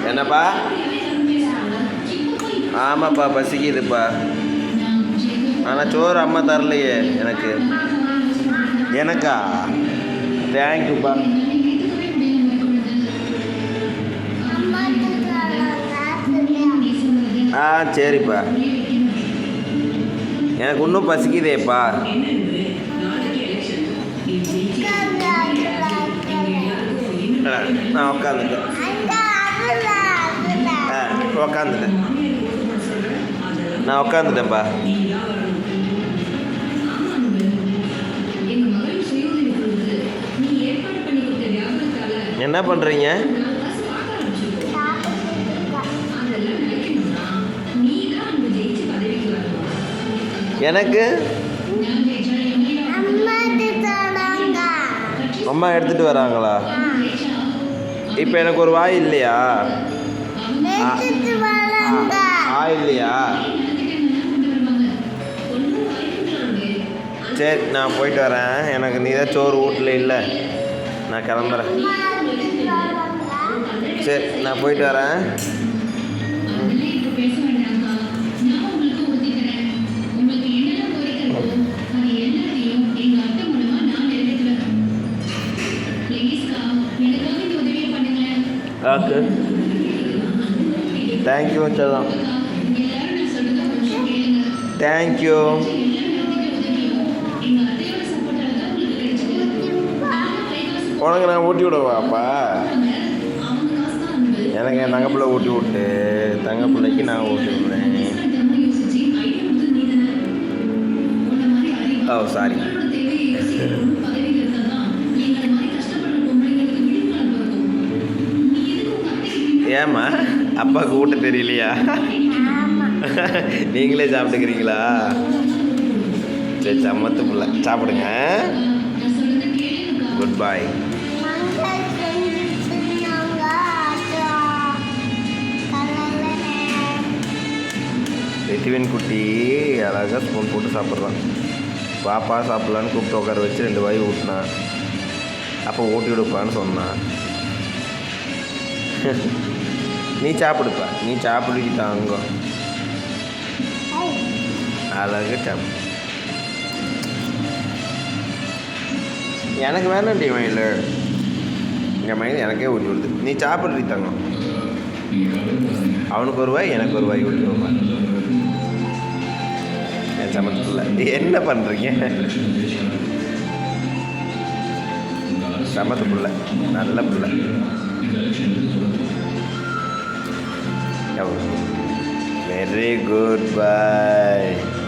என்னப்பா? ஆமாப்பா பசிக்குதுப்பா. ஆனால் சோறு அம்மா தரலையே எனக்கு. எனக்கா? தேங்க்யூப்பா. ஆ சரிப்பா. எனக்கு இன்னும் பசிக்குதேப்பா. நான் உக்காந்துட்டேன். உக்காந்துட்டேன். நான் உக்காந்துட்டேன்ப்பா. என்ன பண்ணுறீங்க? எனக்கு அம்மா எடுத்துகிட்டு வராங்களா? இப்போ எனக்கு ஒரு வாய் இல்லையா? இல்லையா? சரி நான் போயிட்டு வரேன். எனக்கு நீ தான் சோறு வீட்டில் இல்லை. நான் கிளம்புறேன். சரி நான் போயிட்டு வரேன். ஓகே தேங்க்யூ செல்லம். தேங்க்யூ. உனக்கு நான் ஊட்டி விடுவாப்பா. எனக்கு என் தங்கப்பிள்ளை ஊட்டி விட்டு தங்கப்பிள்ளைக்கு நான் ஊட்டி விடுவேன். ஓ சாரி. ஏம்மா அப்பாவுக்கு ஊட்ட தெரியலையா? நீங்களே சாப்பிட்டுக்கிறீங்களா? சரி சம்மத்து பிள்ளை சாப்பிடுங்க. குட் பாய். ரித்திவின் குட்டி அழகாக ஸ்பூன் போட்டு சாப்பிட்றான். பாப்பா சாப்பிட்லான்னு கூப்பிட்டு உட்கார வச்சு 2 வாய் ஊட்டினான். அப்போ ஊட்டி விடுப்பான்னு சொன்னான். நீ சாப்பிடுப்பா. நீ சாப்பிடுக்கு தாங்க. அழகாக சாப்பிடு. எனக்கு வேணாண்டி மயில். என் மயில் எனக்கே ஊட்டி விடுது. நீ சாப்பிட்றீ தங்கம். அவனுக்கு ஒரு வாய் எனக்கு ஒரு வாய் ஊட்டி விடுவான். என் சமத்துல என்ன பண்ணுறீங்க? சமத்து பிள்ளை நல்ல பிள்ளை. Very good, bye.